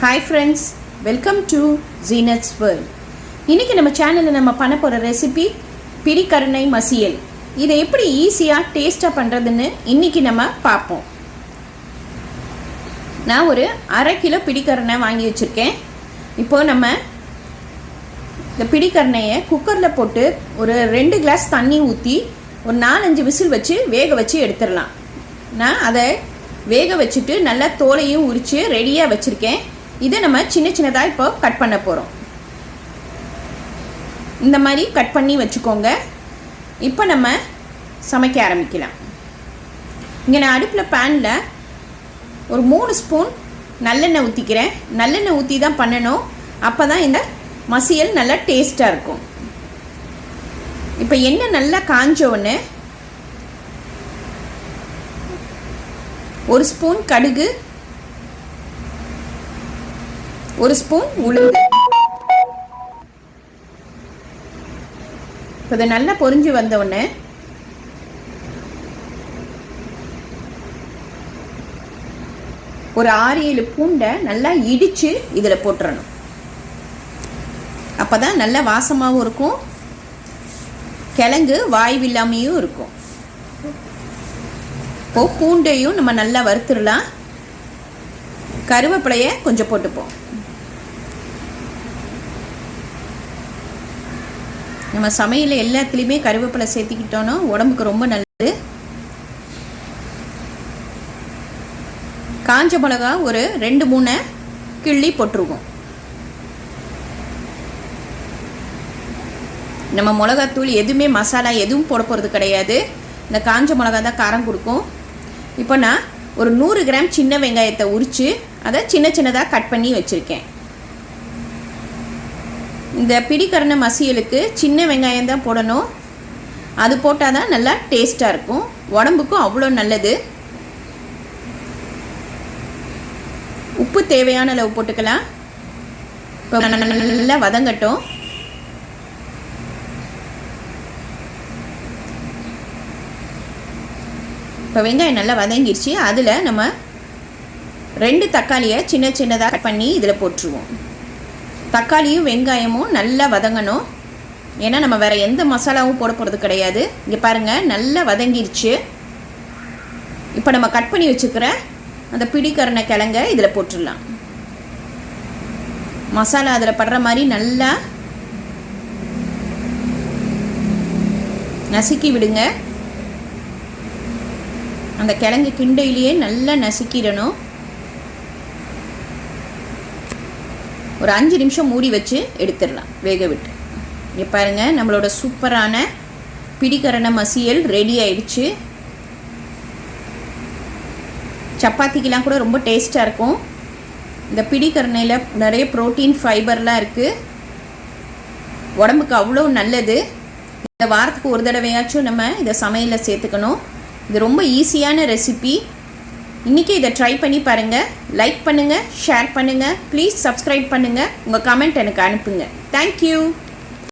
Hi friends, welcome to Zeenath'sworld. இன்னைக்கு நம்ம சேனல்ல நம்ம பண்ண போற ரெசிபி பிடி karunai masiyal. இதை எப்படி ஈஸியா டேஸ்டா பண்றதுன்னு இன்னைக்கு நம்ம பாப்போம். நான் ஒரு 1/2 கிலோ பிடி karunai வாங்கி வச்சிருக்கேன். இப்போ நம்ம இந்த பிடி karunaiயை குக்கர்ல போட்டு ஒரு 2 கிளாஸ் தண்ணி ஊத்தி ஒரு 4-5 விசில் வச்சு வேக வச்சு எடுத்துறலாம். நான் அதை வேக வச்சிட்டு நல்லா தோலையும் உரிச்சு ரெடியா வச்சிருக்கேன். இதை நம்ம சின்ன சின்னதா இப்போ கட் பண்ண போறோம். இந்த மாதிரி கட் பண்ணி வச்சுக்கோங்க. இப்போ நம்ம சமைக்க ஆரம்பிக்கலாம். இங்க நான் அடுப்புல panல ஒரு 3 ஸ்பூன் நல்லெண்ணெய் ஊத்திக்கிறேன். நல்லெண்ணெய் ஊத்தி தான் பண்ணணும். அப்பதான் இந்த மசியல் நல்லா டேஸ்டா இருக்கும். இப்போ எண்ணெய் நல்லா காஞ்ச உடனே 1 ஸ்பூன் கடுகு, 1 ஸ்பூன் உளுந்து. இப்போ இது நல்லா பொரிஞ்சு வந்த உடனே ஒரு 6-7 பூண்டை நல்லா இடிச்சு இதுல போட்டுறணும். அப்பதான் நல்ல வாசமாகவும் இருக்கும், கிழங்கு வாய்வில்லாமையும் இருக்கும். இப்போ பூண்டையும் நம்ம நல்லா வறுத்துடலாம். கருவேப்பிலையை கொஞ்சம் போட்டுப்போம். நம்ம சமையல் எல்லாத்துலேயுமே கருவேப்பிலை சேர்த்துக்கிட்டோன்னா உடம்புக்கு ரொம்ப நல்லது. காஞ்ச மிளகா ஒரு 2-3 கிள்ளி போட்டுருவோம். நம்ம மிளகாத்தூள் எதுவுமே மசாலா எதுவும் போட போகிறது கிடையாது. இந்த காஞ்ச மிளகா தான் காரம் கொடுக்கும். இப்போ நான் ஒரு 100 கிராம் சின்ன வெங்காயத்தை உரித்து அதை சின்ன சின்னதாக கட் பண்ணி வச்சுருக்கேன். இந்த பிடி karunai மசியலுக்கு சின்ன வெங்காயம் தான் போடணும். அது போட்டால் தான் நல்லா டேஸ்ட்டாக இருக்கும், உடம்புக்கும் அவ்வளோ நல்லது. உப்பு தேவையான அளவு போட்டுக்கலாம். இப்போ நல்லா வதங்கட்டும். இப்போ வெங்காயம் நல்லா வதங்கிடுச்சு. அதில் நம்ம 2 தக்காளியை சின்ன சின்னதாக கட் பண்ணி இதில் போட்டுருவோம். தக்காளியும் வெங்காயமும் நல்லா வதங்கணும். ஏன்னா நம்ம வேறு எந்த மசாலாவும் போட போகிறது கிடையாது. இங்கே பாருங்கள் நல்லா வதங்கிடுச்சு. இப்போ நம்ம கட் பண்ணி வச்சுக்கிற அந்த பிடி karunai கிழங்க இதில் போட்டுடலாம். மசாலா அதில் படுற மாதிரி நல்லா நசுக்கி விடுங்க. அந்த கிழங்கு கிண்டையிலேயே நல்லா நசுக்கிடணும். ஒரு 5 நிமிஷம் மூடி வச்சு எடுத்துடலாம், வேக விட்டு. இங்கே பாருங்கள், நம்மளோட சூப்பரான பிடி karunai மசியல் ரெடி ஆயிடுச்சு. சப்பாத்திக்கெலாம் கூட ரொம்ப டேஸ்ட்டாக இருக்கும். இந்த பிடி karunaiல நிறைய ப்ரோட்டீன் ஃபைபர்லாம் இருக்குது, உடம்புக்கு அவ்வளோ நல்லது. இந்த வாரத்துக்கு ஒரு தடவையாச்சும் நம்ம இதை சமையலில் சேர்த்துக்கணும். இது ரொம்ப ஈஸியான ரெசிபி. இன்றைக்கி இதை ட்ரை பண்ணி பாருங்கள். லைக் பண்ணுங்கள், ஷேர் பண்ணுங்கள், ப்ளீஸ் சப்ஸ்கிரைப் பண்ணுங்கள், உங்கள் கமெண்ட் எனக்கு அனுப்புங்க. தேங்க்யூ.